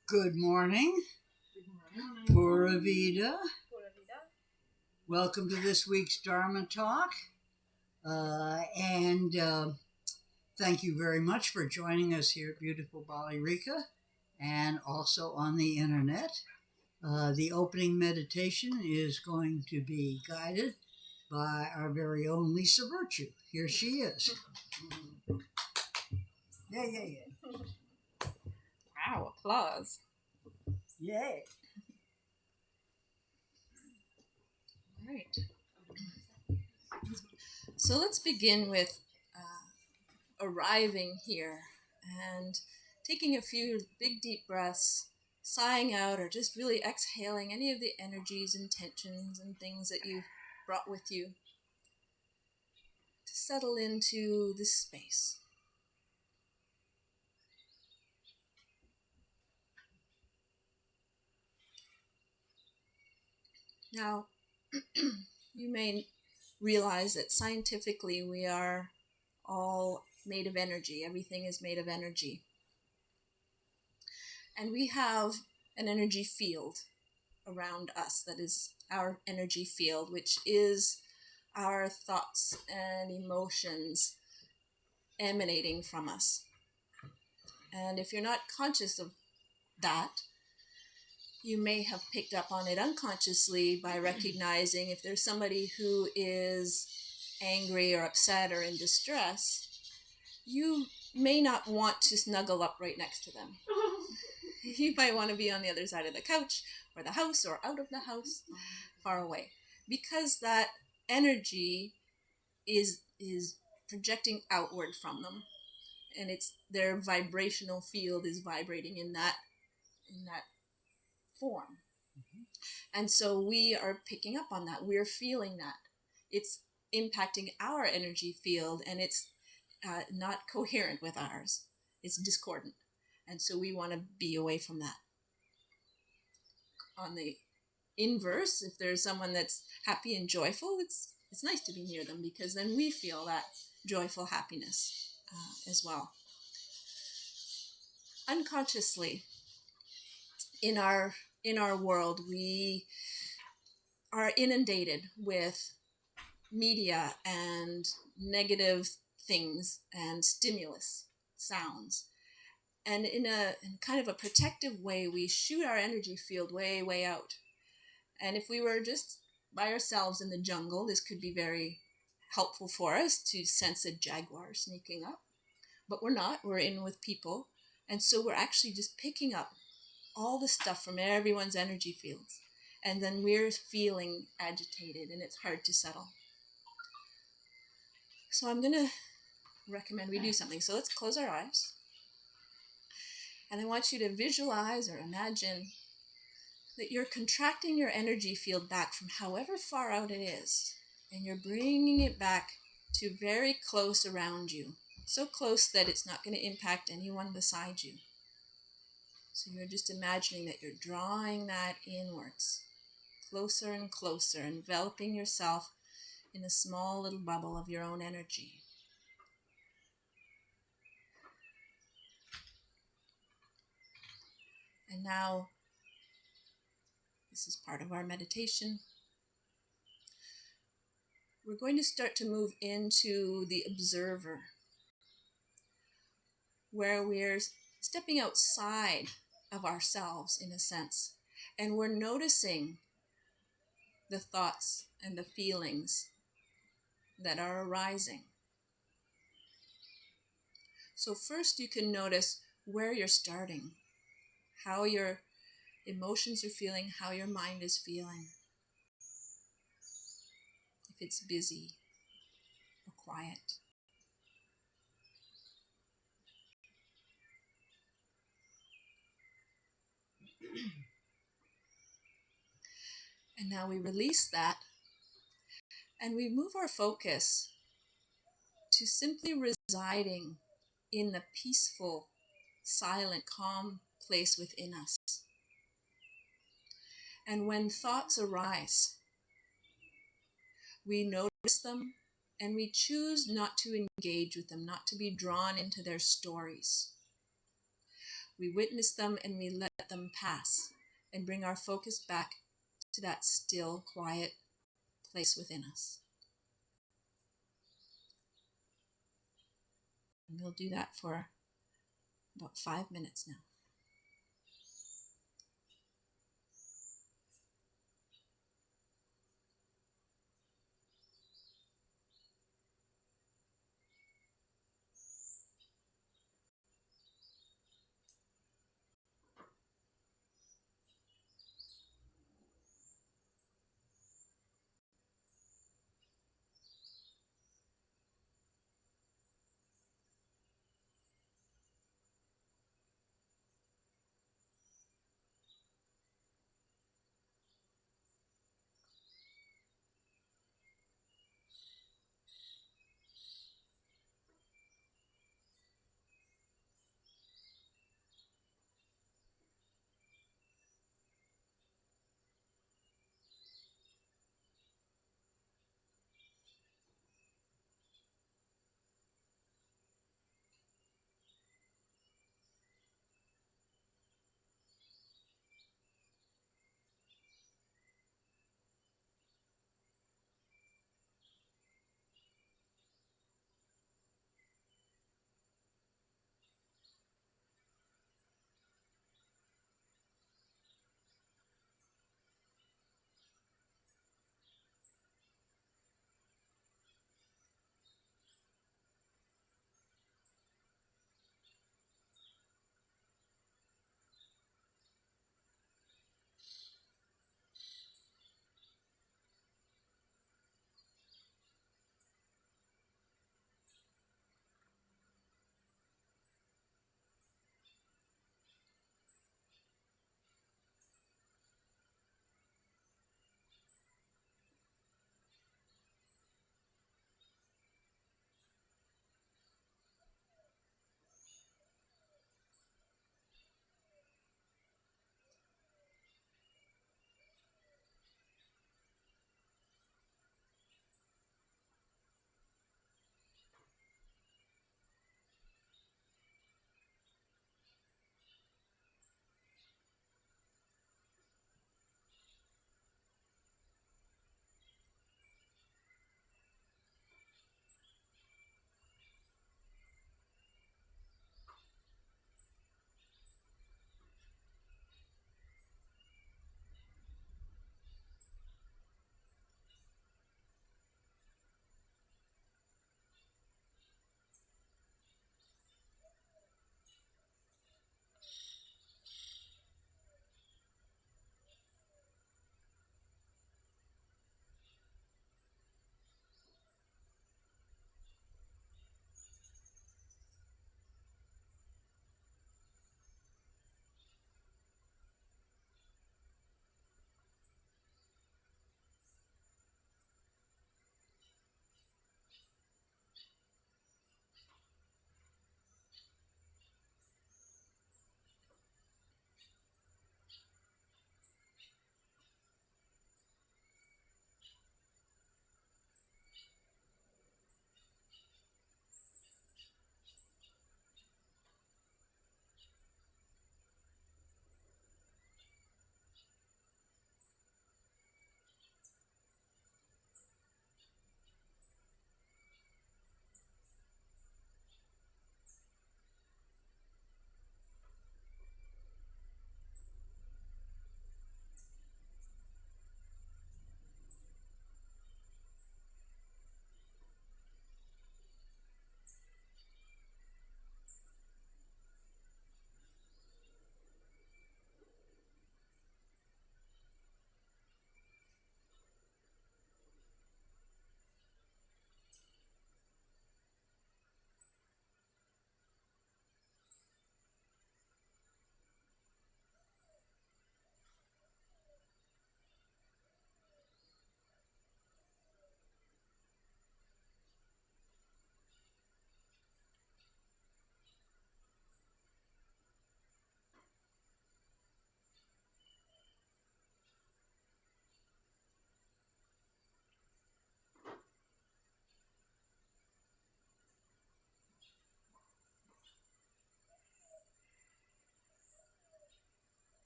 Good morning. Pura Vida. Welcome to this week's Dharma Talk. And thank you very much for joining us here at beautiful Bali Rika and also on the internet. The opening meditation is going to be guided by our very own Lisa Virtue. Here she is. Yeah. Wow, applause. Yay. All right. So let's begin with arriving here and taking a few big deep breaths, sighing out or just really exhaling any of the energies and tensions and things that you've brought with you to settle into this space. Now, you may realize that scientifically we are all made of energy. Everything is made of energy. And we have an energy field around us that is our energy field, which is our thoughts and emotions emanating from us. And if you're not conscious of that, you may have picked up on it unconsciously by recognizing if there's somebody who is angry or upset or in distress, you may not want to snuggle up right next to them. You might want to be on the other side of the couch or the house or out of the house, far away, because that energy is projecting outward from them, and it's their vibrational field is vibrating in that form. And so we are picking up on that. We're feeling that. It's impacting our energy field, and it's not coherent with ours. It's discordant. And so we want to be away from that. On the inverse, if there's someone that's happy and joyful, it's nice to be near them, because then we feel that joyful happiness as well. Unconsciously, in our world, we are inundated with media and negative things and stimulus, sounds. And in kind of a protective way, we shoot our energy field way, way out. And if we were just by ourselves in the jungle, this could be very helpful for us to sense a jaguar sneaking up. But we're not. We're in with people. And so we're actually just picking up all the stuff from everyone's energy fields. And then we're feeling agitated, and it's hard to settle. So I'm going to recommend we do something. So let's close our eyes. And I want you to visualize or imagine that you're contracting your energy field back from however far out it is. And you're bringing it back to very close around you. So close that it's not going to impact anyone beside you. So you're just imagining that you're drawing that inwards, closer and closer, enveloping yourself in a small little bubble of your own energy. And now, this is part of our meditation. We're going to start to move into the observer, where we're stepping outside of ourselves in a sense, and we're noticing the thoughts and the feelings that are arising. So first you can notice where you're starting, how your emotions are feeling, how your mind is feeling. If it's busy or quiet. And now we release that, and we move our focus to simply residing in the peaceful, silent, calm place within us. And when thoughts arise, we notice them and we choose not to engage with them, not to be drawn into their stories. We witness them and we let them pass and bring our focus back to that still, quiet place within us. And we'll do that for about 5 minutes now.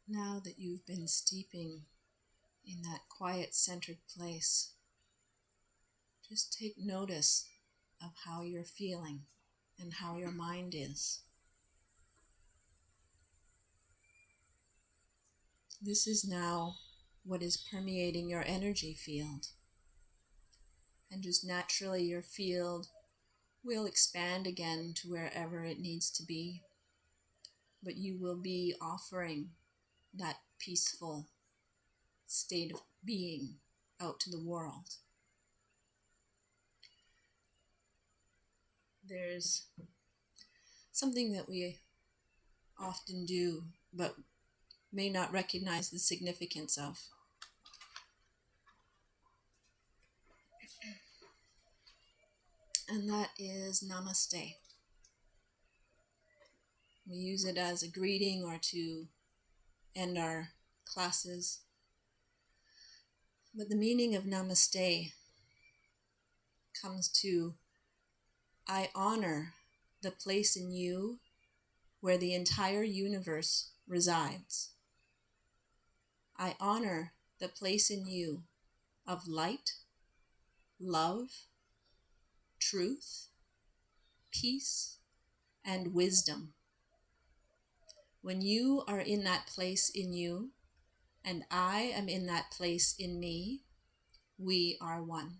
Now that you've been steeping in that quiet, centered place, just take notice of how you're feeling and how your mind is. This is now what is permeating your energy field. And just naturally your field will expand again to wherever it needs to be. But you will be offering that peaceful state of being out to the world. There's something that we often do, but may not recognize the significance of. And that is namaste. We use it as a greeting or to end our classes. But the meaning of namaste comes to, I honor the place in you where the entire universe resides. I honor the place in you of light, love, truth, peace, and wisdom. When you are in that place in you, and I am in that place in me, we are one.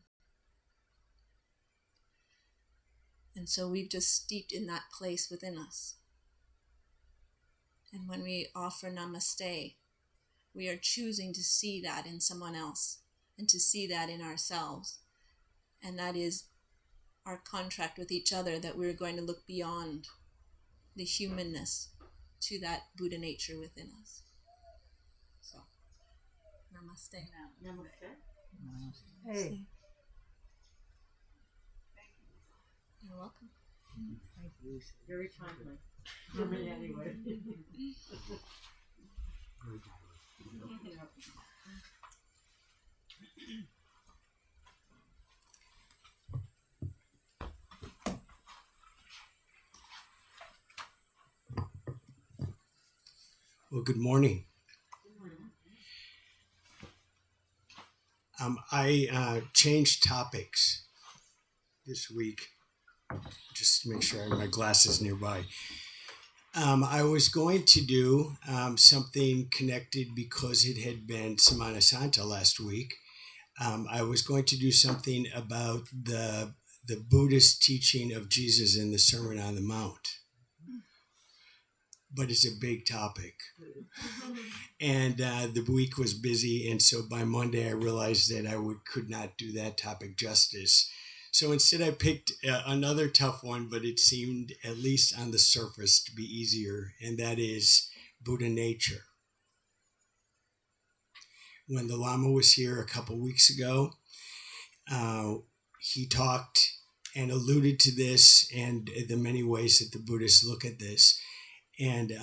And so we've just steeped in that place within us. And when we offer namaste, we are choosing to see that in someone else and to see that in ourselves. And that is our contract with each other, that we're going to look beyond the humanness to that Buddha nature within us. So, namaste. Namaste. Hey. You're welcome. Thank you. Very timely. For me, anyway. Well, good morning. I changed topics this week, just to make sure I have my glasses nearby. I was going to do something connected because it had been Semana Santa last week. I was going to do something about the Buddhist teaching of Jesus in the Sermon on the Mount. But it's a big topic. And the week was busy, and so by Monday I realized that I could not do that topic justice. So instead I picked another tough one, but it seemed, at least on the surface, to be easier, and that is Buddha nature. When the Lama was here a couple weeks ago, he talked and alluded to this and the many ways that the Buddhists look at this. And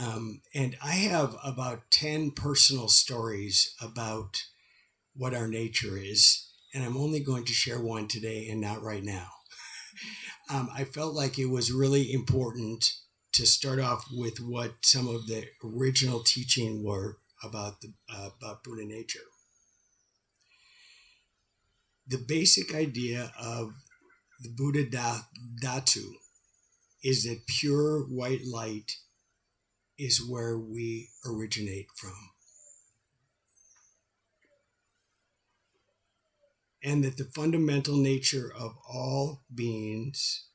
I have about 10 personal stories about what our nature is, and I'm only going to share one today and not right now. I felt like it was really important to start off with what some of the original teaching were about Buddha nature. The basic idea of the Buddha Dhatu is that pure white light is where we originate from. And that the fundamental nature of all beings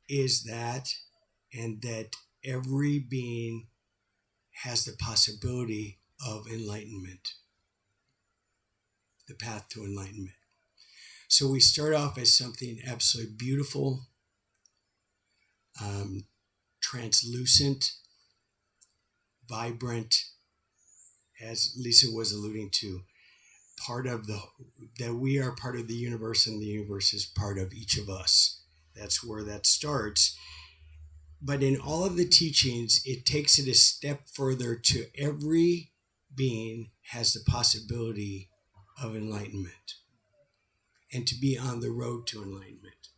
is that, and that every being has the possibility of enlightenment, the path to enlightenment. So we start off as something absolutely beautiful, translucent, vibrant, as Lisa was alluding to, that we are part of the universe and the universe is part of each of us. That's where that starts. But in all of the teachings, it takes it a step further to every being has the possibility of enlightenment and to be on the road to enlightenment.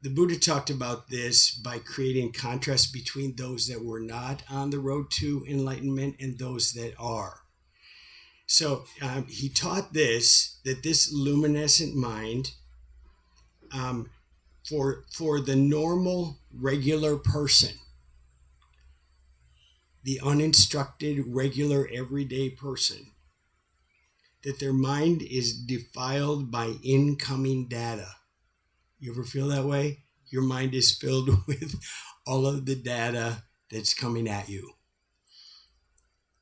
the Buddha talked about this by creating contrast between those that were not on the road to enlightenment and those that are. So he taught that this luminescent mind, for the normal, regular person, the uninstructed, regular, everyday person, that their mind is defiled by incoming data. You ever feel that way? Your mind is filled with all of the data that's coming at you.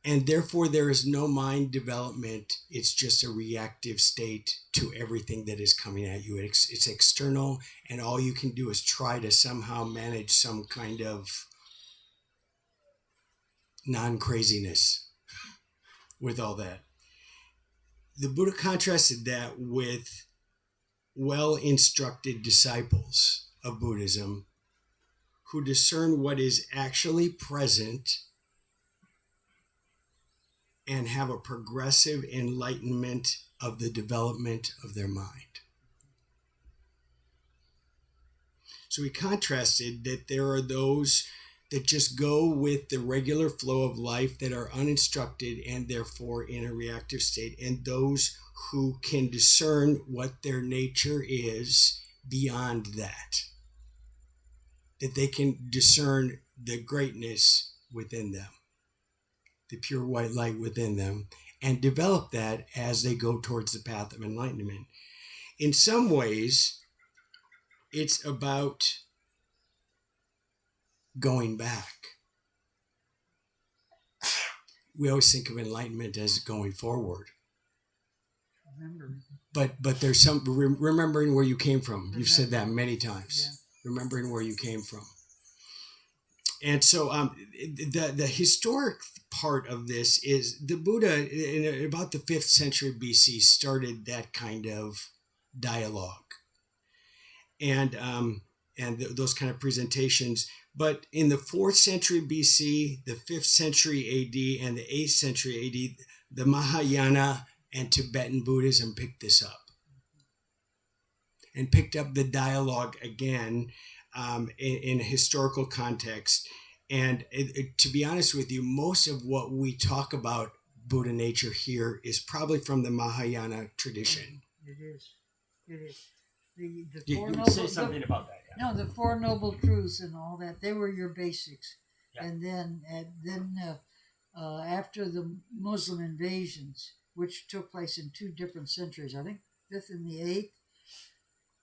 And therefore, there is no mind development. It's just a reactive state to everything that is coming at you. It's external, and all you can do is try to somehow manage some kind of non-craziness with all that. The Buddha contrasted that with well-instructed disciples of Buddhism who discern what is actually present and have a progressive enlightenment of the development of their mind. So he contrasted that there are those that just go with the regular flow of life, that are uninstructed and therefore in a reactive state, and those who can discern what their nature is beyond that. That they can discern the greatness within them, the pure white light within them, and develop that as they go towards the path of enlightenment. In some ways, it's about going back. We always think of enlightenment as going forward. Remembering. But there's some remembering where you came from. You've said that many times. Yeah. Remembering where you came from. And so the historic part of this is the Buddha, in about the 5th century BC, started that kind of dialogue and those kind of presentations. But in the 4th century BC, the 5th century AD, and the 8th century AD, the Mahayana and Tibetan Buddhism picked this up and picked up the dialogue again in a historical context. And to be honest with you, most of what we talk about Buddha nature here is probably from the Mahayana tradition. It is. It is. The You Four can Noble, say something about that. Yeah. No, the Four Noble Truths and all that, they were your basics. Yeah. And then after the Muslim invasions, which took place in 2 different centuries, I think 5th and the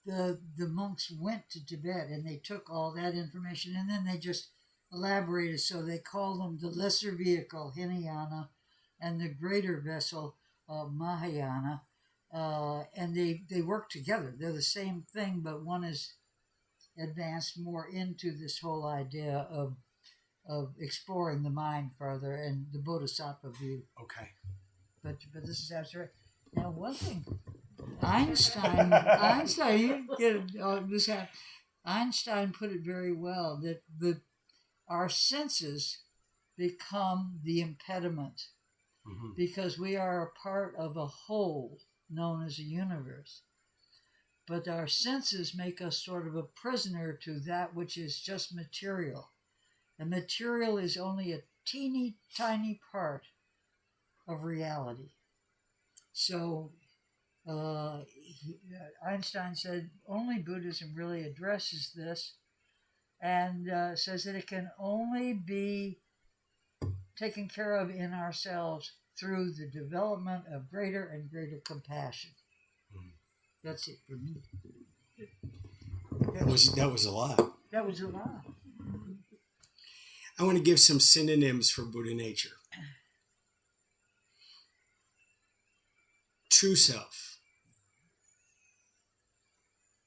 8th, the monks went to Tibet and they took all that information and then they just elaborated. So they call them the lesser vehicle, Hinayana, and the greater vessel, Mahayana. And they work together. They're the same thing, but one is advanced more into this whole idea of exploring the mind further and the Bodhisattva view. Okay. But this is abstract. Now, one thing, Einstein, you get it, Einstein put it very well that our senses become the impediment because we are a part of a whole known as a universe. But our senses make us sort of a prisoner to that which is just material. And material is only a teeny tiny part of reality. So Einstein said only Buddhism really addresses this and says that it can only be taken care of in ourselves through the development of greater and greater compassion. That's it for me. That was a lot. That was a lot. I want to give some synonyms for Buddha nature. True self.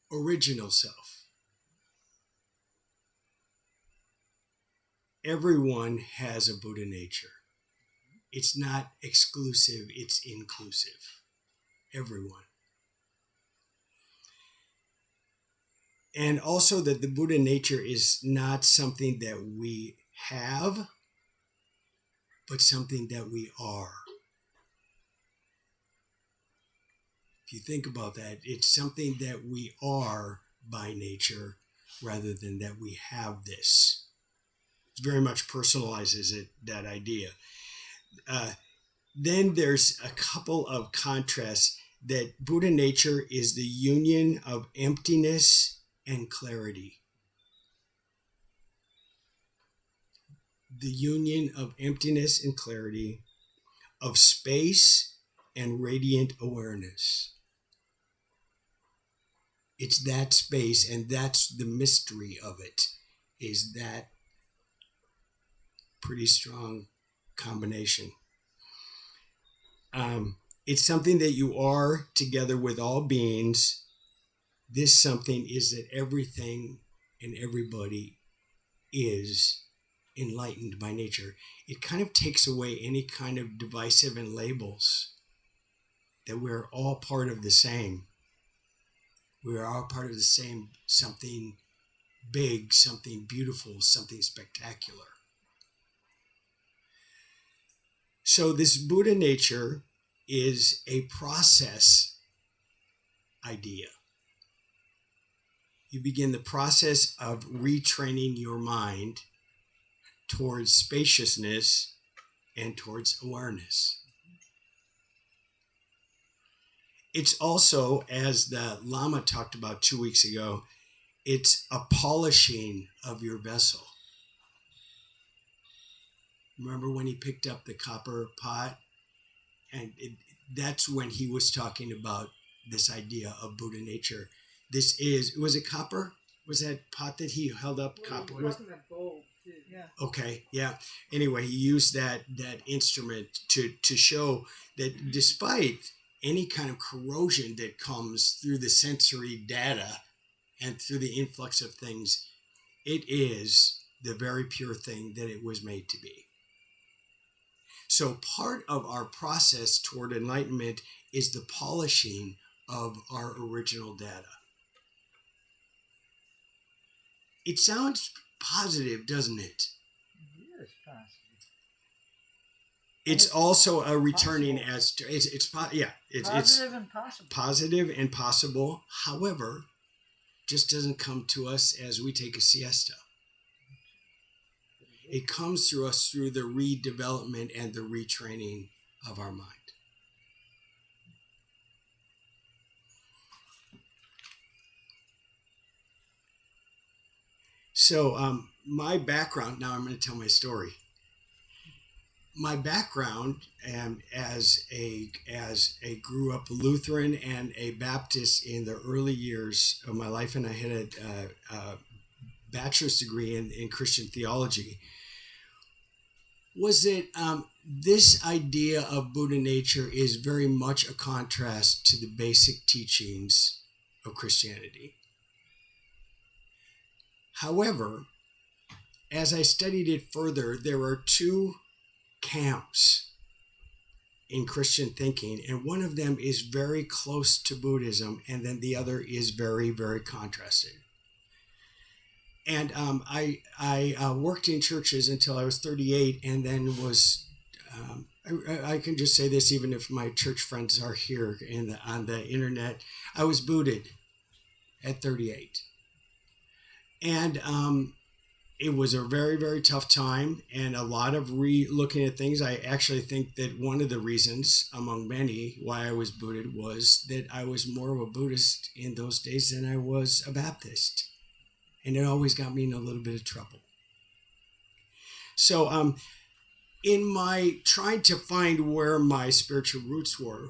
Original self. Everyone has a Buddha nature. It's not exclusive, it's inclusive. Everyone. And also that the Buddha nature is not something that we have, but something that we are. If you think about that, it's something that we are by nature, rather than that we have this. It very much personalizes it, that idea. Then there's a couple of contrasts that Buddha nature is the union of emptiness and clarity. The union of emptiness and clarity, of space and radiant awareness. It's that space, and that's the mystery of it, is that pretty strong combination. It's something that you are together with all beings. This something is that everything and everybody is enlightened by nature. It kind of takes away any kind of divisive and labels, that we're all part of the same. We are all part of the same something big, something beautiful, something spectacular. So this Buddha nature is a process idea. You begin the process of retraining your mind towards spaciousness and towards awareness. It's also, as the Lama talked about 2 weeks ago, it's a polishing of your vessel. Remember when he picked up the copper pot? And that's when he was talking about this idea of Buddha nature. Was it copper? Was that pot that he held up copper? It wasn't a gold, too. Yeah. Okay, yeah. Anyway, he used that instrument to show that despite any kind of corrosion that comes through the sensory data and through the influx of things, it is the very pure thing that it was made to be. So part of our process toward enlightenment is the polishing of our original data. It sounds positive, doesn't it? It is positive. It's also a returning possible. it's Positive and possible. Positive and possible. However, just doesn't come to us as we take a siesta. It comes through us through the redevelopment and the retraining of our mind. So my background, now I'm going to tell my story. My background, as a grew up Lutheran and a Baptist in the early years of my life, and I had a bachelor's degree in Christian theology, was that this idea of Buddha nature is very much a contrast to the basic teachings of Christianity. However, as I studied it further, there are two camps in Christian thinking, and one of them is very close to Buddhism, and then the other is very, very contrasted. And I worked in churches until I was 38, and then was I can just say this, even if my church friends are here on the internet, I was booted at 38, and it was a very, very tough time, and a lot of looking at things. I actually think that one of the reasons, among many, why I was booted was that I was more of a Buddhist in those days than I was a Baptist. And it always got me in a little bit of trouble. So in my trying to find where my spiritual roots were,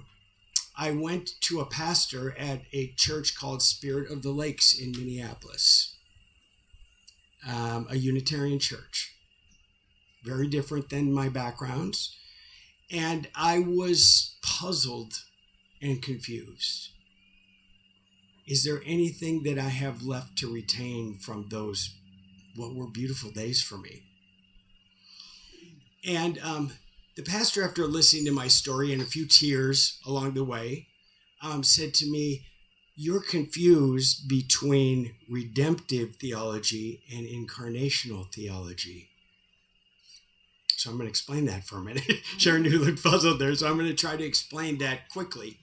I went to a pastor at a church called Spirit of the Lakes in Minneapolis. A Unitarian church, very different than my backgrounds. And I was puzzled and confused. Is there anything that I have left to retain from those, what were beautiful days for me? And the pastor, after listening to my story and a few tears along the way, said to me, "You're confused between redemptive theology and incarnational theology." So I'm going to explain that for a minute. Sharon, you looked puzzled there, so I'm going to try to explain that quickly.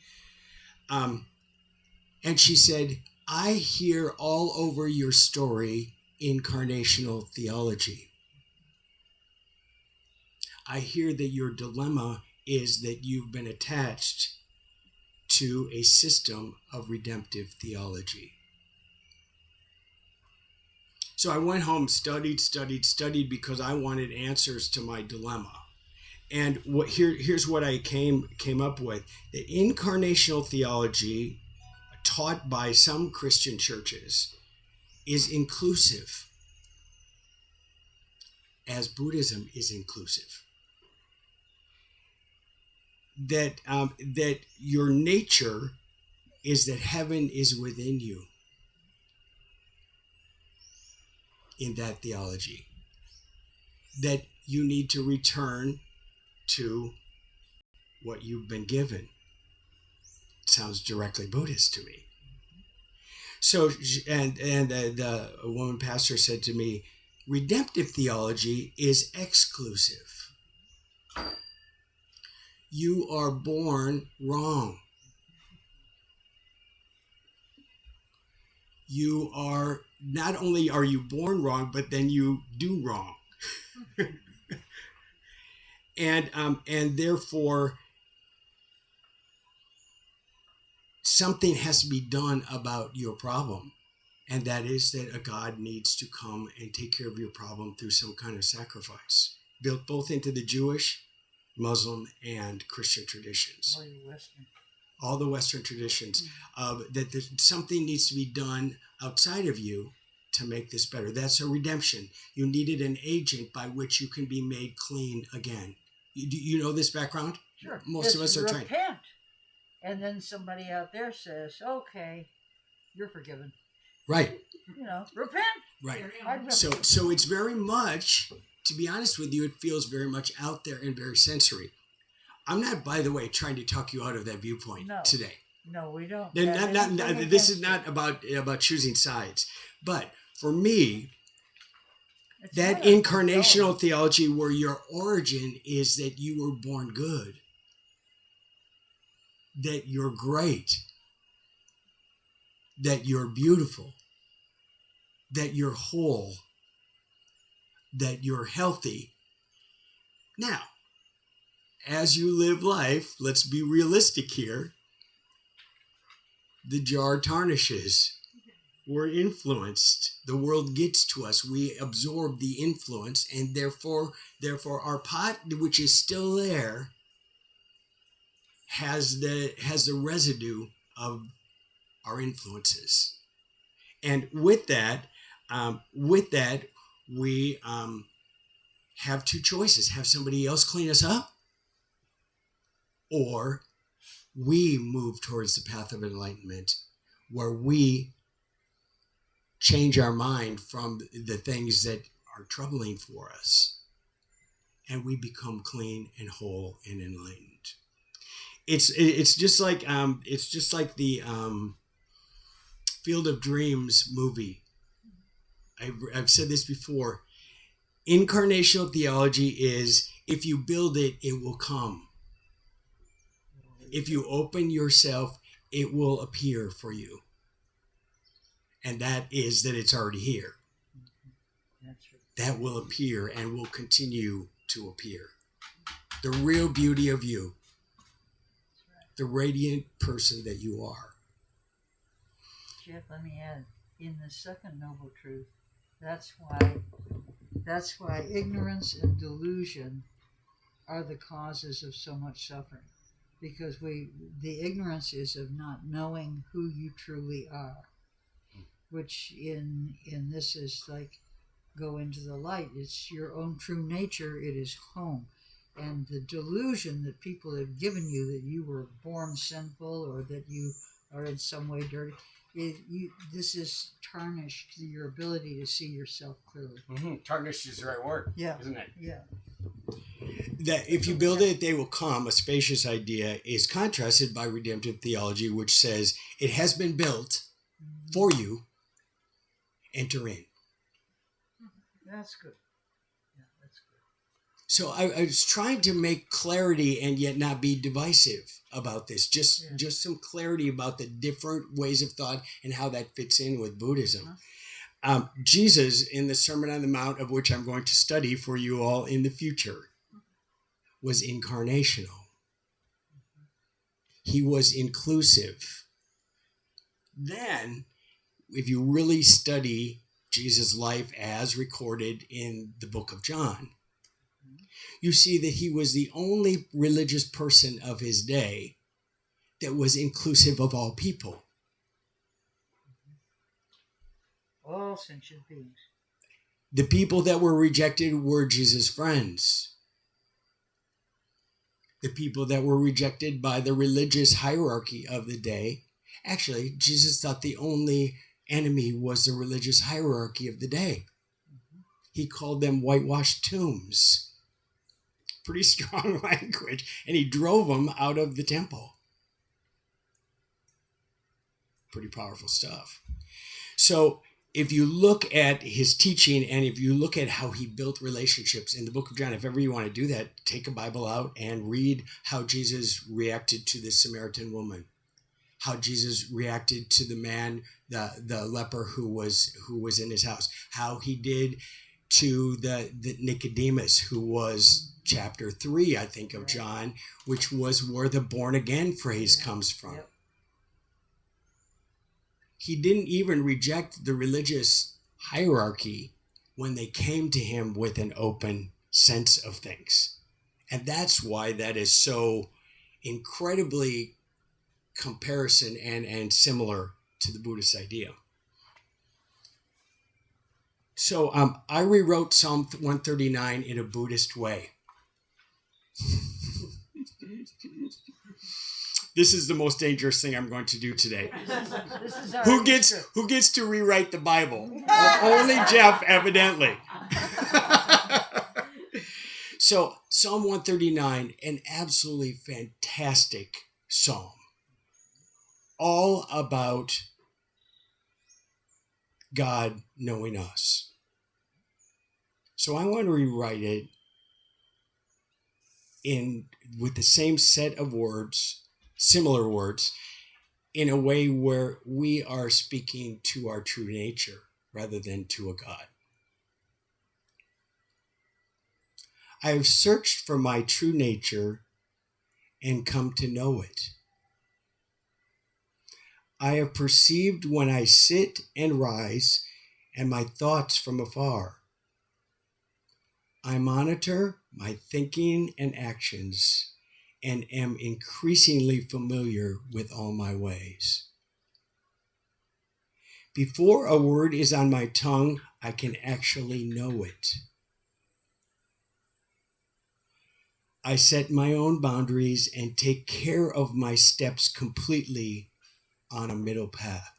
And she said, I hear all over your story incarnational theology. I hear that your dilemma is that you've been attached to a system of redemptive theology. So I went home, studied because I wanted answers to my dilemma. And here's what I came up with. The incarnational theology taught by some Christian churches is inclusive, as Buddhism is inclusive. That your nature is that heaven is within you in that theology. That you need to return to what you've been given. Sounds directly Buddhist to me. So, and the woman pastor said to me, redemptive theology is exclusive. You are born wrong. You are, not only are you born wrong, but then you do wrong. And therefore, something has to be done about your problem. And that is that a God needs to come and take care of your problem through some kind of sacrifice, built both into the Jewish, Muslim, and Christian traditions. All the Western traditions, that something needs to be done outside of you to make this better. That's a redemption. You needed an agent by which you can be made clean again. You know this background? Sure. Most of us are trained. Repent. And then somebody out there says, okay, you're forgiven. Right. Repent. Right. So it's very much, to be honest with you, it feels very much out there and very sensory. I'm not, by the way, trying to talk you out of that viewpoint today. No, we don't. This is not about choosing sides. But for me, that incarnational theology where your origin is that you were born good, that you're great, that you're beautiful, that you're whole, that you're healthy. Now, as you live life, let's be realistic here. The jar tarnishes. We're influenced. The world gets to us. We absorb the influence, and therefore our pot, which is still there, has the residue of our influences. And with that, we have two choices: have somebody else clean us up, or we move towards the path of enlightenment, where we change our mind from the things that are troubling for us, and we become clean and whole and enlightened. It's just like the Field of Dreams movie. I've said this before. Incarnational theology is, if you build it, it will come. If you open yourself, it will appear for you. And that is that it's already here. That's right. That will appear and will continue to appear. The real beauty of you. The radiant person that you are. Jeff, let me add, in the second noble truth, that's why ignorance and delusion are the causes of so much suffering. Because the ignorance is of not knowing who you truly are, which in this is like go into the light. It's your own true nature. It is home. And the delusion that people have given you that you were born sinful or that you are in some way dirty, this is tarnished your ability to see yourself clearly. Mm-hmm. Tarnished is the right word, isn't it? Yeah. That if you build it, they will come, a spacious idea, is contrasted by redemptive theology, which says it has been built for you. Enter in. That's good. Yeah, that's good. So I was trying to make clarity and yet not be divisive. about this, just some clarity about the different ways of thought and how that fits in with Buddhism. Jesus, in the Sermon on the Mount, of which I'm going to study for you all in the future, was incarnational. He was inclusive. Then, if you really study Jesus' life as recorded in the book of John, you see that he was the only religious person of his day that was inclusive of all people. All sentient beings. The people that were rejected were Jesus' friends. The people that were rejected by the religious hierarchy of the day. Actually, Jesus thought the only enemy was the religious hierarchy of the day. He called them whitewashed tombs. Pretty strong language. And he drove them out of the temple. Pretty powerful stuff. So if you look at his teaching and if you look at how he built relationships in the book of John, if ever you want to do that, take a Bible out and read how Jesus reacted to the Samaritan woman, how Jesus reacted to the man, the leper who was in his house, how he did to the Nicodemus, who was chapter 3, I think, of John, which was where the born again phrase comes from. Yep. He didn't even reject the religious hierarchy when they came to him with an open sense of things. And that's why that is so incredibly comparison and similar to the Buddhist idea. So I rewrote Psalm 139 in a Buddhist way. This is the most dangerous thing I'm going to do today. Who gets to rewrite the Bible? Only Jeff, evidently. So Psalm 139, an absolutely fantastic psalm. All about God knowing us. So I want to rewrite it with the same set of words, similar words, in a way where we are speaking to our true nature rather than to a God. I have searched for my true nature and come to know it. I have perceived when I sit and rise and my thoughts from afar. I monitor my thinking and actions and am increasingly familiar with all my ways. Before a word is on my tongue, I can actually know it. I set my own boundaries and take care of my steps completely on a middle path.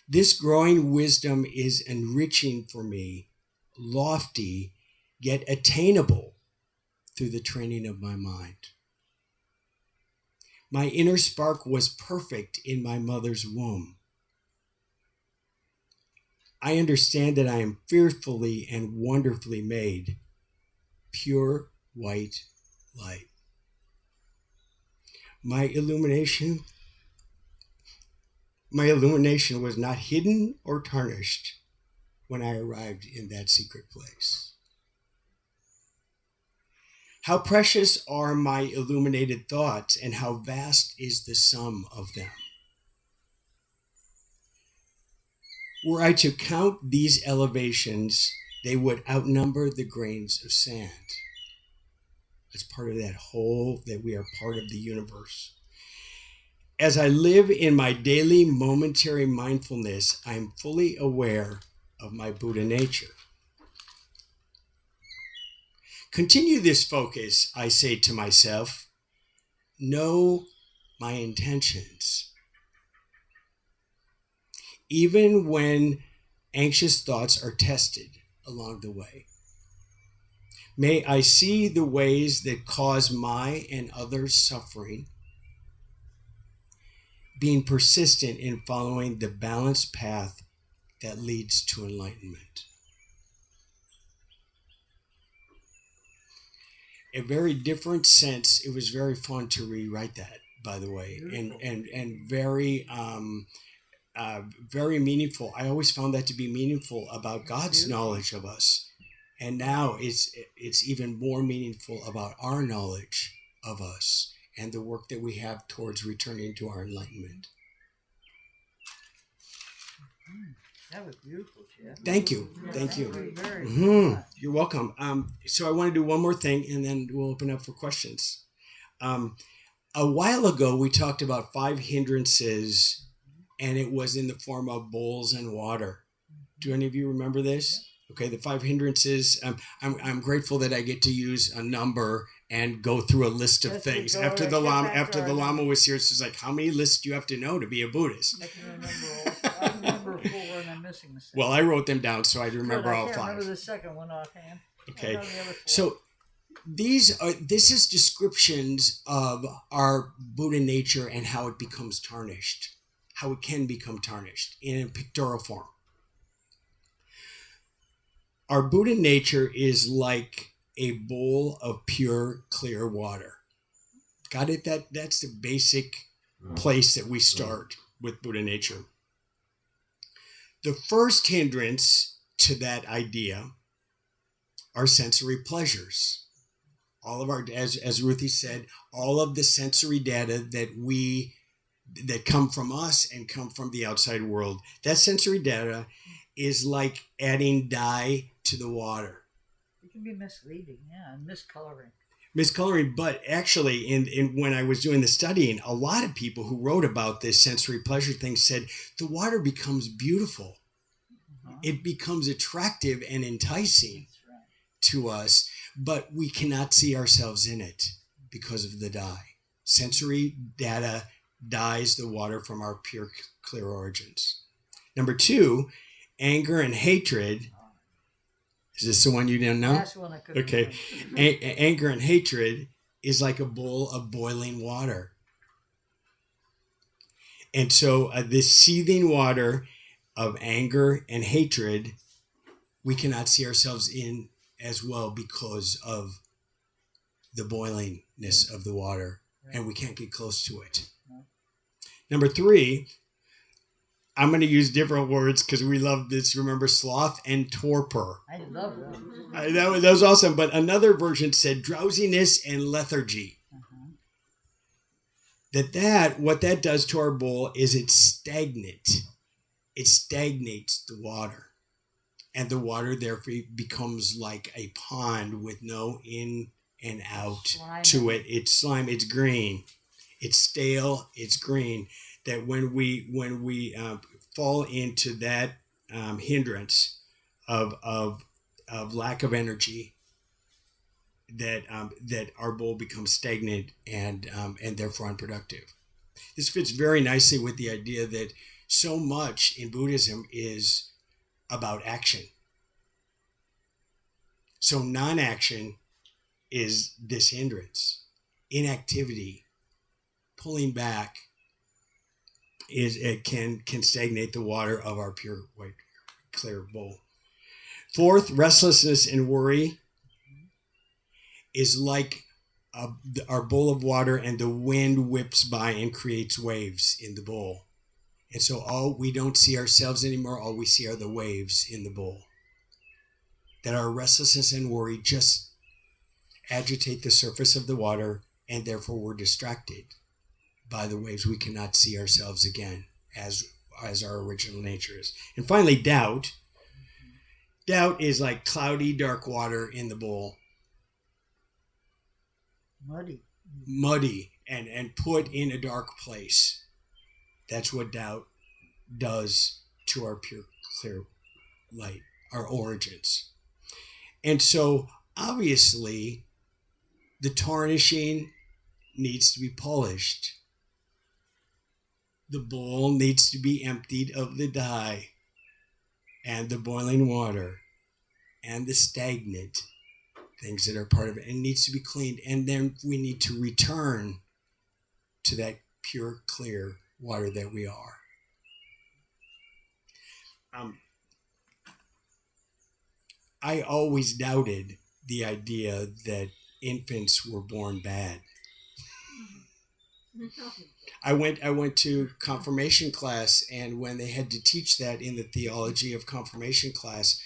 This growing wisdom is enriching for me, lofty, yet attainable through the training of my mind. My inner spark was perfect in my mother's womb. I understand that I am fearfully and wonderfully made, pure white light. My illumination was not hidden or tarnished when I arrived in that secret place. How precious are my illuminated thoughts, and how vast is the sum of them. Were I to count these elevations, they would outnumber the grains of sand. As part of that whole, that we are part of the universe. As I live in my daily momentary mindfulness, I am fully aware of my Buddha nature. Continue this focus, I say to myself. Know my intentions. Even when anxious thoughts are tested along the way. May I see the ways that cause my and others' suffering, being persistent in following the balanced path that leads to enlightenment. a very different sense. It was very fun to rewrite that, by the way, and very very meaningful. I always found that to be meaningful about God's knowledge of us, and now it's even more meaningful about our knowledge of us and the work that we have towards returning to our enlightenment. That was beautiful, Jeff. Thank you. Yeah, Thank you. Very much. You're welcome. So I want to do one more thing, and then we'll open up for questions. A while ago, we talked about 5 hindrances, and it was in the form of bowls and water. Do any of you remember this? Okay, the 5 hindrances. I'm grateful that I get to use a number and go through a list of things. After the Lama was here, it's just like, how many lists do you have to know to be a Buddhist? I can remember all. I remember 4, and I'm missing the 6. Well, I wrote them down, so I remember all 5. I remember the second one offhand. Okay, so this is descriptions of our Buddha nature and how it becomes tarnished, how it can become tarnished in a pictorial form. Our Buddha nature is like a bowl of pure, clear water. Got it? That's the basic place that we start with Buddha nature. The first hindrance to that idea are sensory pleasures. All of our, as Ruthie said, all of the sensory data that come from us and come from the outside world. That sensory data is like adding dye to the water. It can be misleading, and miscoloring. Miscoloring, but actually, in when I was doing the studying, a lot of people who wrote about this sensory pleasure thing said the water becomes beautiful. It becomes attractive and enticing to us, but we cannot see ourselves in it because of the dye. Sensory data dyes the water from our pure, clear origins. Number 2, anger and hatred. Is this the one you didn't know? That's one I couldn't Okay. Anger and hatred is like a bowl of boiling water. And so this seething water of anger and hatred, we cannot see ourselves in as well because of the boilingness of the water, and we can't get close to it. Number 3, I'm going to use different words because we love this. Remember, sloth and torpor. I love them. That was awesome. But another version said drowsiness and lethargy. What that does to our bowl is it's stagnant. It stagnates the water. And the water therefore becomes like a pond with no in and out to it. It's slime. It's green. It's stale. It's green. That when we fall into that hindrance of lack of energy, that our bowl becomes stagnant and therefore unproductive. This fits very nicely with the idea that so much in Buddhism is about action. So non-action is this hindrance. Inactivity, pulling back, it can stagnate the water of our pure white clear bowl. 4th, restlessness and worry is like our bowl of water, and the wind whips by and creates waves in the bowl. And so we don't see ourselves anymore. All we see are the waves in the bowl. That our restlessness and worry just agitate the surface of the water, and therefore we're distracted by the waves. We cannot see ourselves again as our original nature is. And finally, doubt. Doubt is like cloudy, dark water in the bowl. Muddy and put in a dark place. That's what doubt does to our pure, clear light, our origins. And so, obviously, the tarnishing needs to be polished. The bowl needs to be emptied of the dye and the boiling water and the stagnant things that are part of it. It needs to be cleaned. And then we need to return to that pure, clear water that we are. I always doubted the idea that infants were born bad. I went to confirmation class, and when they had to teach that in the theology of confirmation class,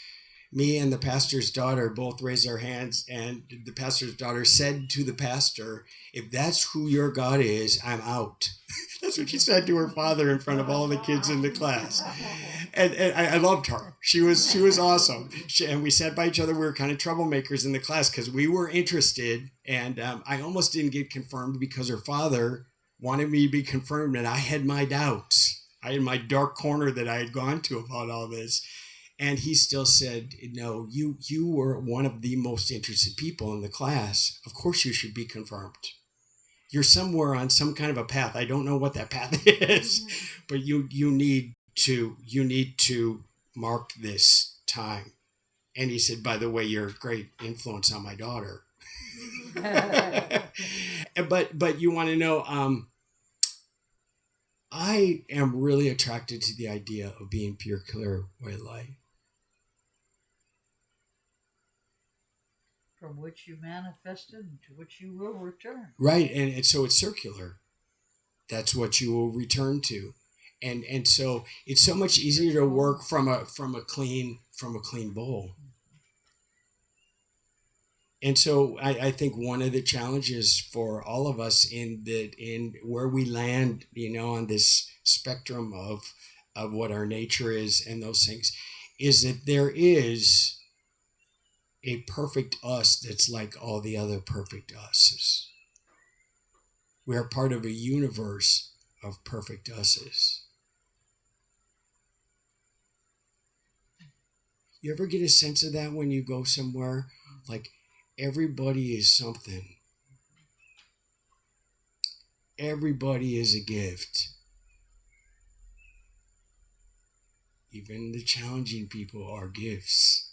me and the pastor's daughter both raised our hands, and the pastor's daughter said to the pastor, "If that's who your God is, I'm out." That's what she said to her father in front of all the kids in the class. And I loved her. She was awesome. And we sat by each other. We were kind of troublemakers in the class because we were interested. And I almost didn't get confirmed because her father wanted me to be confirmed, and I had my doubts. I had my dark corner that I had gone to about all this. And he still said, "No, you were one of the most interested people in the class. Of course you should be confirmed. You're somewhere on some kind of a path. I don't know what that path is, but you need to mark this time." And he said, "By the way, you're a great influence on my daughter." But you want to know, I am really attracted to the idea of being pure, clear, white light. From which you manifested and to which you will return. Right, and so it's circular. That's what you will return to, and so it's so much easier to work from a clean bowl. And so I think one of the challenges for all of us in where we land, on this spectrum of what our nature is and those things, is that there is a perfect us that's like all the other perfect us's. We are part of a universe of perfect us's. You ever get a sense of that when you go somewhere? Like, everybody is something. Everybody is a gift. Even the challenging people are gifts.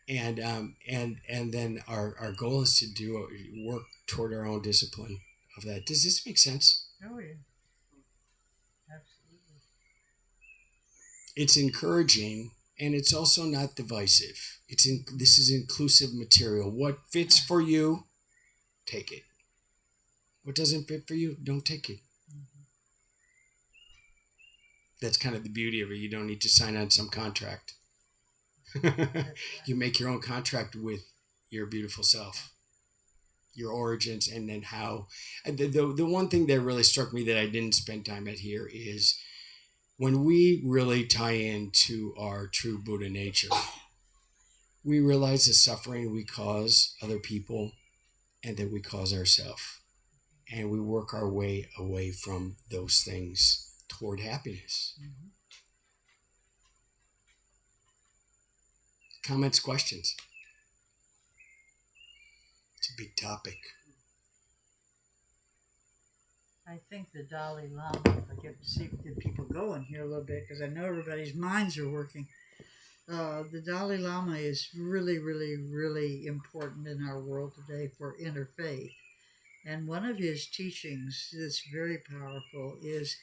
And then our goal is to work toward our own discipline of that. Does this make sense? Oh, yeah. Absolutely. It's encouraging, and it's also not divisive. This is inclusive material. What fits for you, take it. What doesn't fit for you, don't take it. Mm-hmm. That's kind of the beauty of it. You don't need to sign on some contract. You make your own contract with your beautiful self, your origins, and then how. The one thing that really struck me that I didn't spend time at here is when we really tie into our true Buddha nature, we realize the suffering we cause other people and that we cause ourselves. And we work our way away from those things toward happiness. Mm-hmm. Comments, questions? It's a big topic. I think the Dalai Lama, if I get to see people going here a little bit, because I know everybody's minds are working. The Dalai Lama is really, really, really important in our world today for interfaith. And one of his teachings that's very powerful is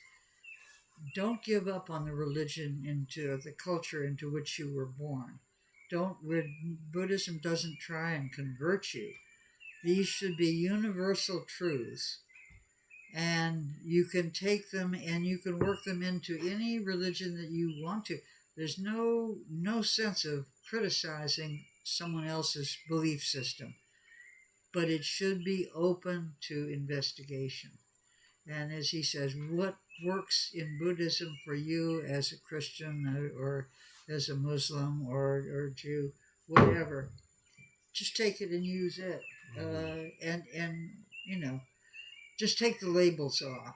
don't give up on the religion into the culture into which you were born. Buddhism doesn't try and convert you. These should be universal truths. And you can take them and you can work them into any religion that you want to. There's no sense of criticizing someone else's belief system, but it should be open to investigation. And as he says, what works in Buddhism for you as a Christian or as a Muslim or Jew, whatever, just take it and use it. And just take the labels off.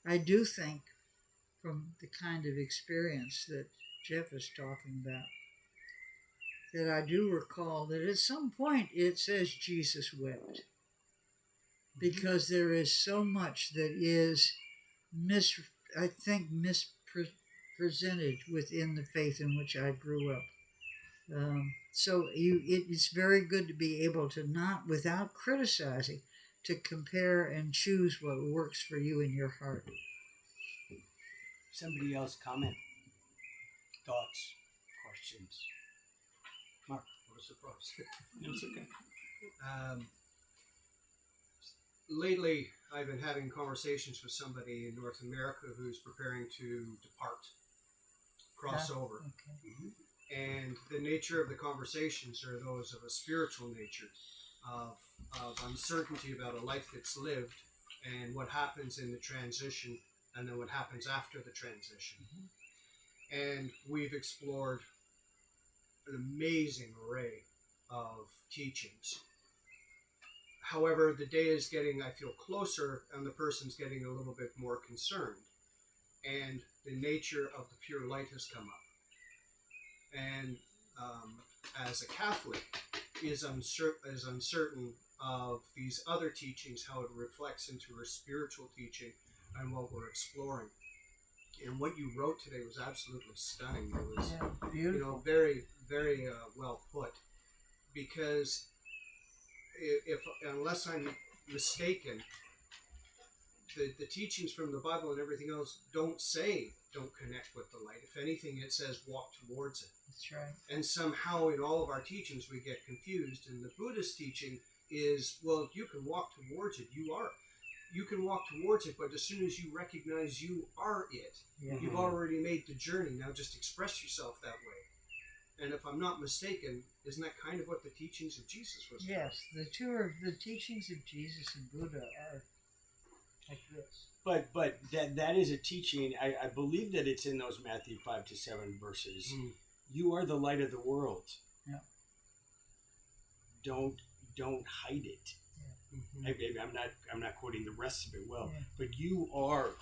I do think, from the kind of experience that Jeff is talking about, that I do recall that at some point it says Jesus wept. Because there is so much that is mispresented within the faith in which I grew up. So it's very good to be able to not, without criticizing, to compare and choose what works for you in your heart. Somebody else comment? Thoughts? Questions? Mark, was surprised. That's okay. Lately, I've been having conversations with somebody in North America who's preparing to depart, cross over. Okay. And the nature of the conversations are those of a spiritual nature, of uncertainty about a life that's lived and what happens in the transition and then what happens after the transition. And we've explored an amazing array of teachings. However, the day is getting, I feel, closer, and the person's getting a little bit more concerned. And the nature of the pure light has come up. And as a Catholic, is uncertain of these other teachings, how it reflects into her spiritual teaching and what we're exploring. And what you wrote today was absolutely stunning. It was, Beautiful. very, very well put. Because unless I'm mistaken, the teachings from the Bible and everything else don't connect with the light. If anything, it says walk towards it. That's right. And somehow in all of our teachings we get confused. And the Buddhist teaching is, well, you can walk towards it. You can walk towards it, but as soon as you recognize you are it, you've already made the journey. Now just express yourself that way. And if I'm not mistaken, isn't that kind of what the teachings of Jesus was? Yes, the teachings of Jesus and Buddha are like this. But that is a teaching. I believe that it's in those Matthew 5-7 verses. You are the light of the world. Yeah. Don't hide it. Mm-hmm. I'm not quoting the rest of it well, but you are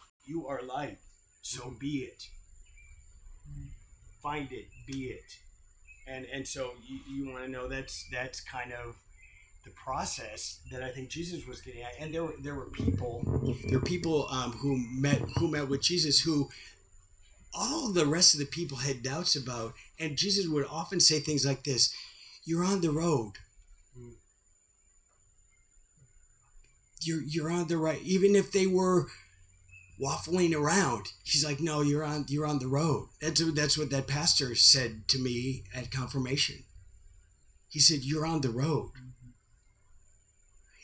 light. So be it. Find it. Be it. And so you want to know that's kind of the process that I think Jesus was getting at. And there were people who met with Jesus who all the rest of the people had doubts about, and Jesus would often say things like this: "You're on the road. You're on the right." Even if they were waffling around, he's like, "No, you're on the road." That's what that pastor said to me at confirmation. He said, "You're on the road."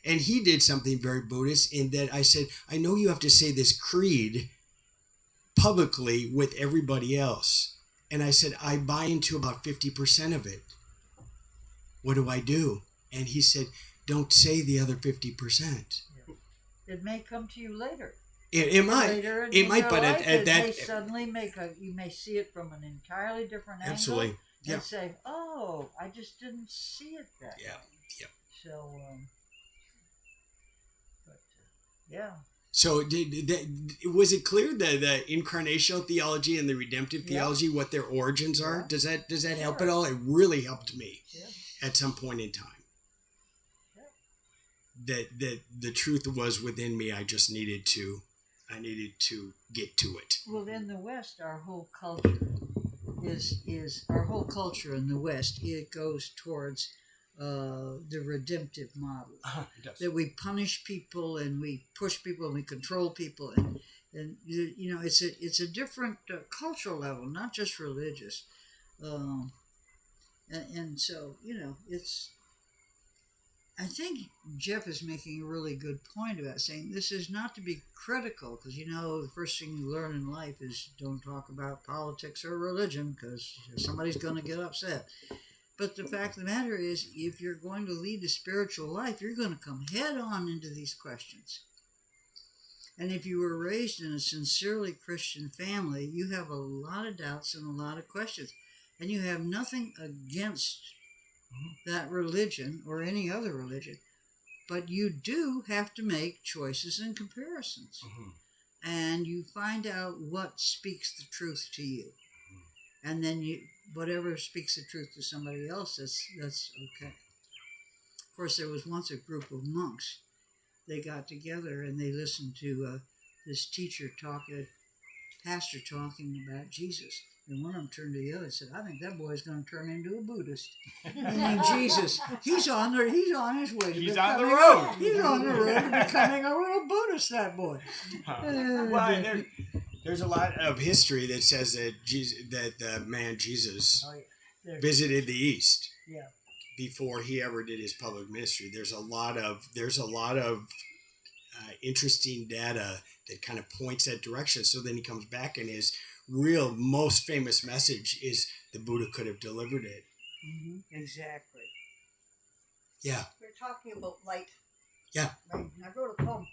And he did something very Buddhist in that I said, "I know you have to say this creed publicly with everybody else." And I said, "I buy into about 50% of it. What do I do?" And he said, "Don't say the other 50%. It may come to you later. It might. Later It might, but life, at that may suddenly you may see it from an entirely different angle. Absolutely. Yeah. And say, "Oh, I just didn't see it that way." Yeah. So, yeah. So was it clear that the incarnational theology and the redemptive theology, what their origins are? Yeah. Does that help at all? It really helped me at some point in time. That the truth was within me. I just needed to get to it. Well, in the West, our whole culture is our whole culture in the West. It goes towards the redemptive model. It does. That we punish people and we push people and we control people, and you know, it's a different cultural level, not just religious, and so, you know, it's. I think Jeff is making a really good point about saying this is not to be critical, because, you know, the first thing you learn in life is don't talk about politics or religion because somebody's going to get upset. But the fact of the matter is, if you're going to lead a spiritual life, you're going to come head on into these questions. And if you were raised in a sincerely Christian family, you have a lot of doubts and a lot of questions. And you have nothing against that religion or any other religion, but you do have to make choices and comparisons. And you find out what speaks the truth to you. And then whatever speaks the truth to somebody else, that's okay. Of course, there was once a group of monks. They got together and they listened to this pastor talking about Jesus. And one of them turned to the other and said, "I think that boy's going to turn into a Buddhist." Meaning Jesus, he's on his way to He's on the becoming road. He's on the road to becoming a real Buddhist, that boy. Well, there's a lot of history that says that the man Jesus visited the East. Yeah. before he ever did his public ministry. There's a lot of interesting data that kind of points that direction. So then he comes back, and his real most famous message is the Buddha could have delivered it. Exactly. Yeah. We're talking about light. Yeah. Right. I wrote a poem.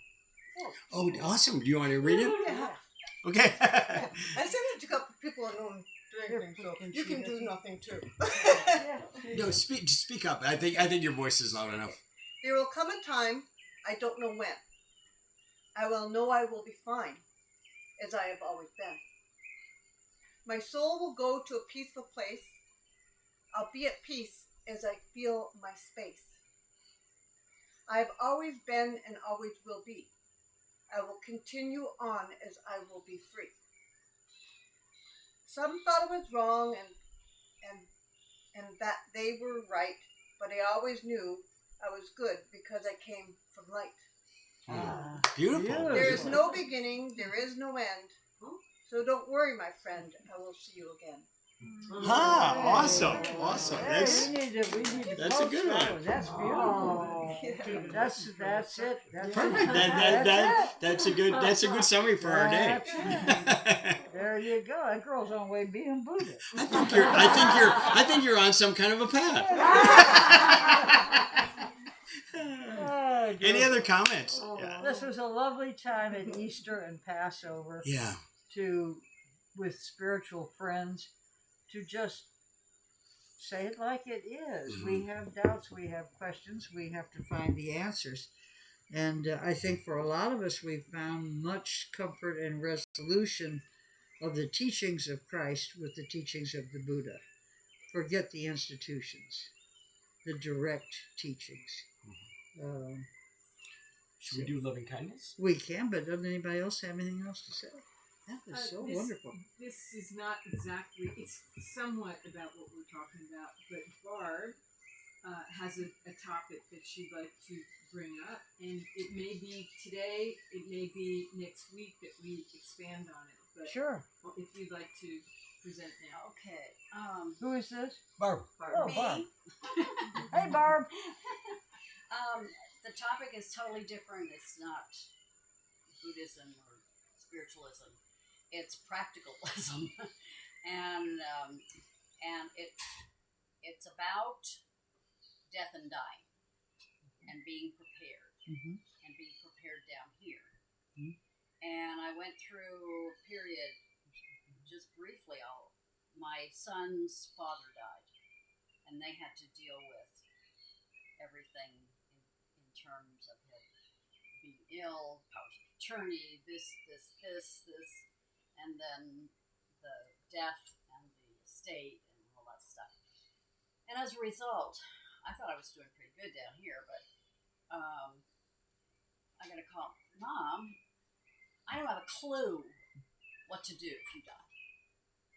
Oh, awesome. Do you want to read it? Yeah. Okay. I sent it to a couple people I know doing things, so you can do nothing too. No, speak up. I think your voice is loud enough. There will come a time, I don't know when. I will know I will be fine, as I have always been. My soul will go to a peaceful place. I'll be at peace as I feel my space. I have always been and always will be. I will continue on as I will be free. Some thought it was wrong and that they were right, but I always knew I was good because I came from light. Beautiful. There is no beginning, there is no end. So don't worry, my friend, I will see you again. Awesome. Hey, we need to That's a good post one. those. That's beautiful. That's it. That's Perfect. it. That's a good summary for our day. There you go. That girl's on way being Buddha. I think you're on some kind of a path. Any other comments? Yeah. This was a lovely time at Easter and Passover. Yeah. With spiritual friends, to just say it like it is. Mm-hmm. We have doubts, we have questions, we have to find the answers. And I think for a lot of us, we've found much comfort and resolution of the teachings of Christ with the teachings of the Buddha. Forget the institutions, the direct teachings. Should we do loving kindness? We can, but doesn't anybody else have anything else to say? That was so wonderful. This is not exactly, it's somewhat about what we're talking about, but Barb has a topic that she'd like to bring up, and it may be today, it may be next week that we expand on it, but Sure. if you'd like to present now. Okay. Who is this? Barb. Oh, Barb. Hey, Barb. The topic is totally different. It's not Buddhism or spiritualism. It's practicalism, and it's about death and dying, and being prepared, and being prepared down here. And I went through a period, just briefly. My son's father died, and they had to deal with everything in terms of him being ill, powers of attorney, this, and then the death and the estate and all that stuff. And as a result, I thought I was doing pretty good down here, but I got a call, Mom, I don't have a clue what to do if you die,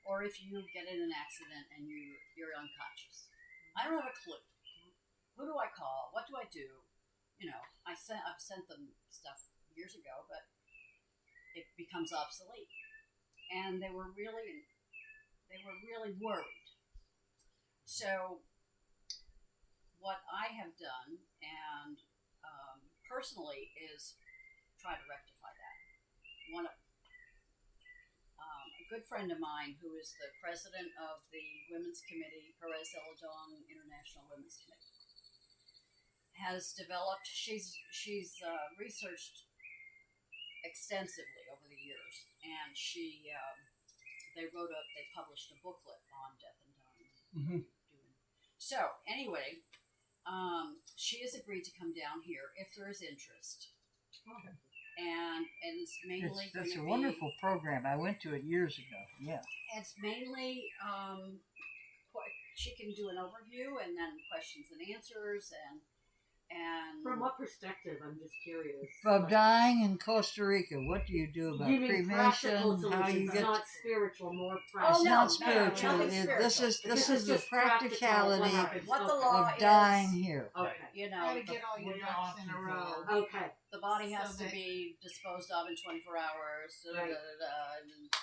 or if you get in an accident and you're unconscious. I don't have a clue. Who do I call? What do I do? You know, I've sent them stuff years ago, but it becomes obsolete. And they were really worried. So what I have done, and personally, is try to rectify that. A good friend of mine, who is the president of the Women's Committee, Perez Celedon International Women's Committee, has developed. She's researched extensively over the years, and they published a booklet on death and dying. So anyway, she has agreed to come down here if there is interest. And it's mainly That's a wonderful program. I went to it years ago. Yeah. It's mainly she can do an overview and then questions and answers and From what perspective? I'm just curious. From dying in Costa Rica, what do you do about You mean practical cremation? How you solutions, get? not spiritual, more It's practical. not spiritual. nothing This is This the just practical, practicality what the Okay. law of dying is. here. Okay. You How know, to get all your ducks in a row. Okay. the body So has to that- be disposed of in 24 hours. Right.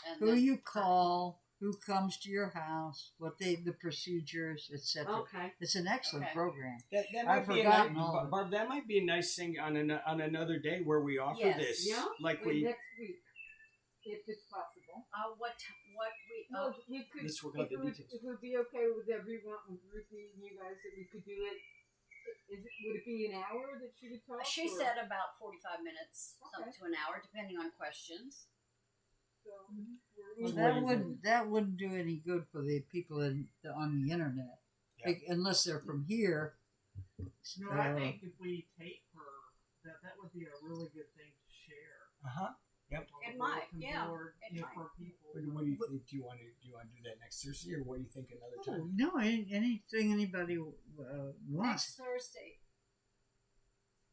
And Who then, you call? who comes to your house, the procedures, etc. Okay. It's an excellent Okay. program. That I've might be a forgotten nice, all of it. Barb. That might be a nice thing on another day where we offer Yes. this. Yeah. Like Wait, we. next week, if it's possible. What we No, we could. Let's work out the details. If it would be okay with everyone, with Ruthie and you guys, that we could do it. Would it be an hour that she would talk? she or- said about 45 minutes, Okay. up to an hour, depending on questions. So, Well, we're- that wouldn't do any good for the people on the internet, Yeah. unless they're from here. No, I think if we tape her, that would be a really good thing to share. Yep. It might, Bulletin yeah, board, it you know, might. for people. What do you think? Do you want to do that next Thursday, or what do you think another Oh, time? no, anything anybody wants. Next Thursday.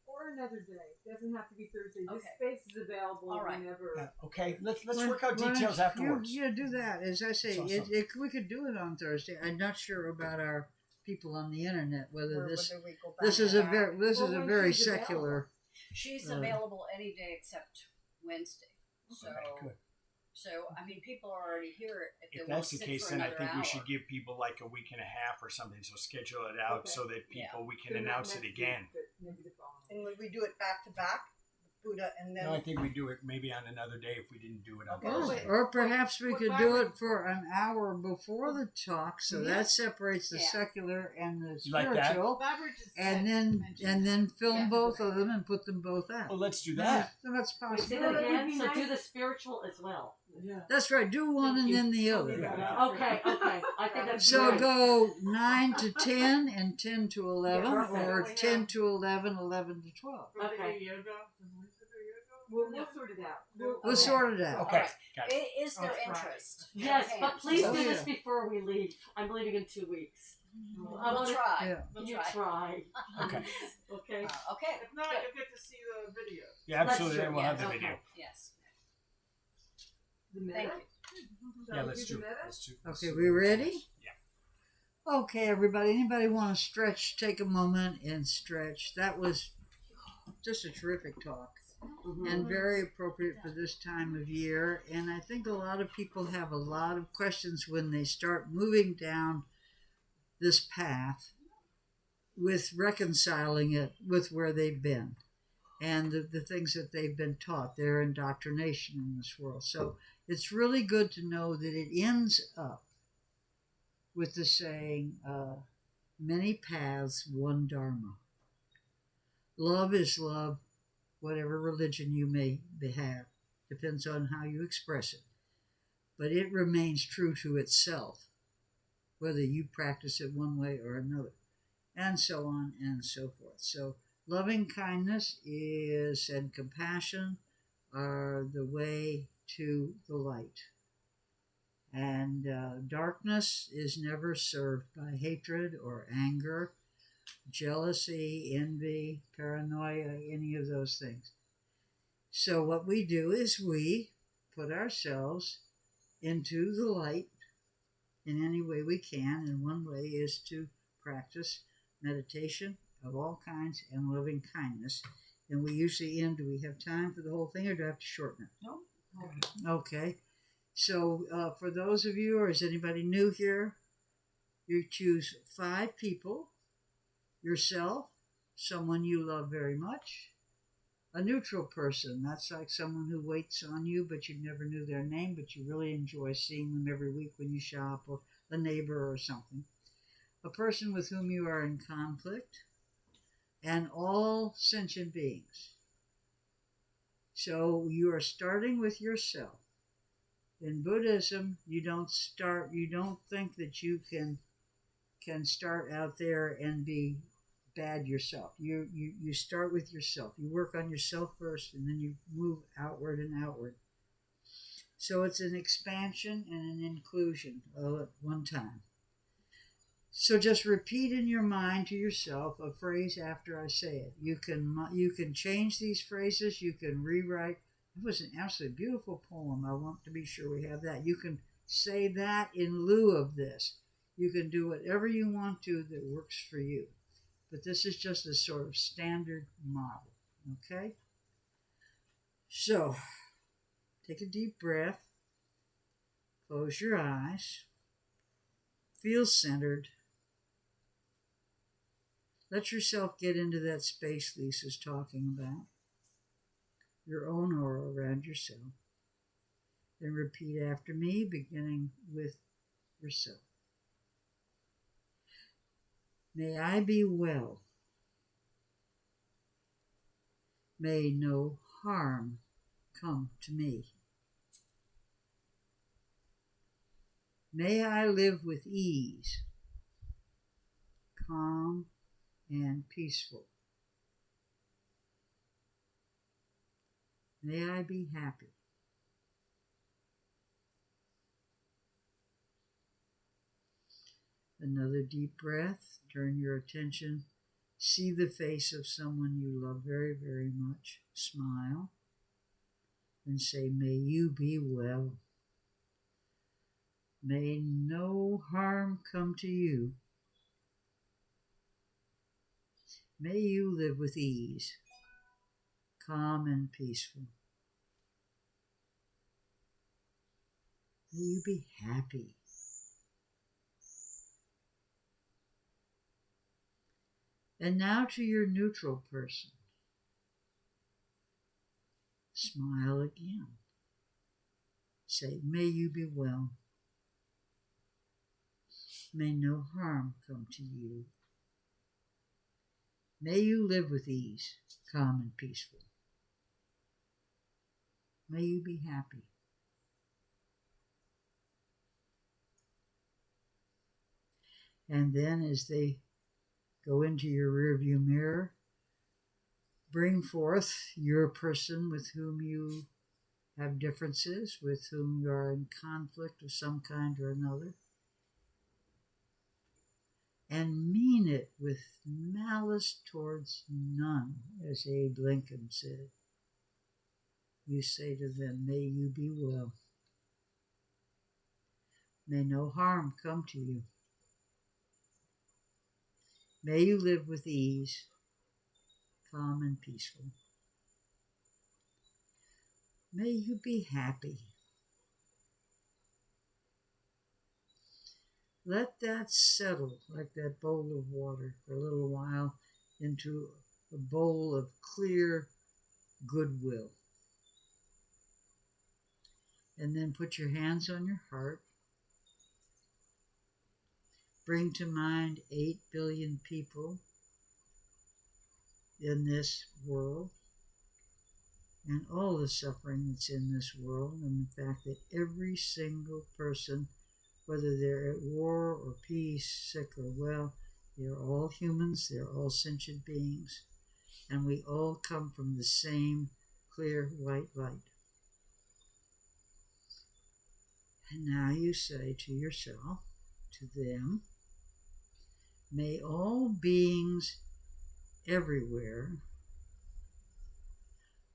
Or another day. Doesn't have to be Thursday. This Okay. space is available All right. whenever. Okay, let's Why- work out why details don't afterwards. Yeah, do that. As I say, That's awesome. we could do it on Thursday. I'm not sure about our people on the internet whether Or this whether we go back this is to a that. very when very she's available. secular. She's uh, available any day except Wednesday. So, Okay, good. I mean, people are already here. If If they want that's to the sit case, for then I another think we hour. should give people like a week and a half or something. So schedule it out Okay. so that Yeah. we can So not announce it next again. week, but maybe the following. And would we do it back to back, Buddha, and then No, I think we do it maybe on another day if we didn't do it on Okay. Thursday. Or perhaps we what could about do it- it for an hour before the talk, so Yeah. that separates the Yeah. secular and the You like that? spiritual, Barbara just and mentioned then film Yeah. both of them and put them both out. Well, let's do that. So that's Wait, say possible. that That would again. be So do nice. the spiritual as well. Yeah. That's right. Do one and then the other. Yeah. Okay. I think that's So great. go 9 to 10 and 10 to 11, Yeah, perfect. or 10 to 11, 11 to 12. Okay. Yoga. We'll sort it out. We'll Okay. sort it out. Okay, Alright. got it. Is there I'll try. interest? Yes, Okay. but please Oh, do this yeah. before we leave. I'm leaving in 2 weeks. I We'll wanna- try. Yeah. We'll You try. try. Okay. Okay. Okay. If not, you'll get to see the video. Yeah, That's absolutely. true, Then we'll have the yes, video. okay. Yes. The meta? Thank you. Yeah, So let's do do the it. meta? Let's do. Okay, we ready? Yeah. Okay, everybody. Anybody want to stretch? Take a moment and stretch. That was just a terrific talk and very appropriate for this time of year. And I think a lot of people have a lot of questions when they start moving down this path with reconciling it with where they've been and the things that they've been taught, their indoctrination in this world. So it's really good to know that it ends up with the saying, many paths, one Dharma. Love is love, whatever religion you may have. Depends on how you express it. But it remains true to itself, whether you practice it one way or another, and so on and so forth. So loving kindness and compassion are the way to the light. And darkness is never served by hatred or anger, jealousy, envy, paranoia, any of those things. So what we do is we put ourselves into the light in any way we can, and one way is to practice meditation of all kinds and loving kindness. And we usually end, do we have time for the whole thing, or do I have to shorten it? No. Okay. So for those of you, or is anybody new here, you choose 5 people: yourself, someone you love very much, a neutral person. That's like someone who waits on you, but you never knew their name, but you really enjoy seeing them every week when you shop, or a neighbor or something. A person with whom you are in conflict, and all sentient beings. So you are starting with yourself. In Buddhism, you don't think that you can start out there and be bad yourself. You start with yourself. You work on yourself first, and then you move outward and outward. So it's an expansion and an inclusion all at one time. So just repeat in your mind to yourself a phrase after I say it. You can change these phrases. You can rewrite. It was an absolutely beautiful poem. I want to be sure we have that. You can say that in lieu of this. You can do whatever you want to that works for you. But this is just a sort of standard model. Okay? So, take a deep breath. Close your eyes. Feel centered. Let yourself get into that space Lisa's talking about, your own aura around yourself. Then repeat after me, beginning with yourself. May I be well. May no harm come to me. May I live with ease, calm and peaceful. May I be happy. Another deep breath. Turn your attention. See the face of someone you love very, very much. Smile and say, may you be well. May no harm come to you. May you live with ease, calm and peaceful. May you be happy. And now to your neutral person. Smile again. Say, may you be well. May no harm come to you. May you live with ease, calm and peaceful. May you be happy. And then as they go into your rearview mirror, bring forth your person with whom you have differences, with whom you are in conflict of some kind or another, and mean it with malice towards none, as Abe Lincoln said. You say to them, may you be well. May no harm come to you. May you live with ease, calm and peaceful. May you be happy. Let that settle like that bowl of water for a little while into a bowl of clear goodwill. And then put your hands on your heart. Bring to mind 8 billion people in this world and all the suffering that's in this world, and the fact that every single person, whether they're at war or peace, sick or well, they're all humans, they're all sentient beings, and we all come from the same clear white light. And now you say to yourself, to them, may all beings everywhere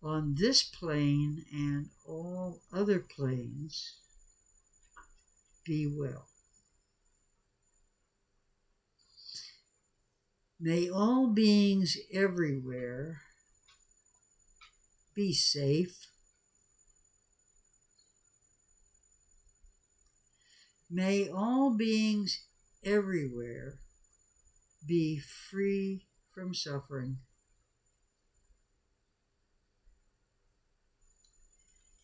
on this plane and all other planes be well. May all beings everywhere be safe. May all beings everywhere be free from suffering.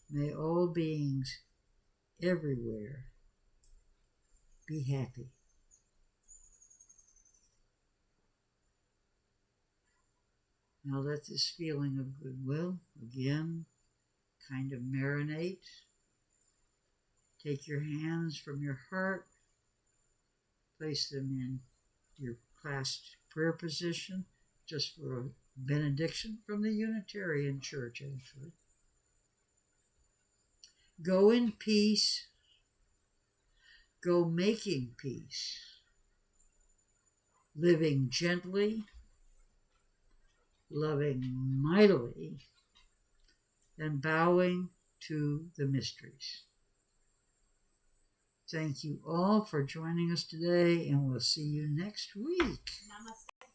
May all beings everywhere be happy. Now let this feeling of goodwill again kind of marinate. Take your hands from your heart, place them in your clasped prayer position, just for a benediction from the Unitarian Church, actually. Go in peace. Go making peace. Living gently, loving mightily, and bowing to the mysteries. Thank you all for joining us today, and we'll see you next week. Namaste.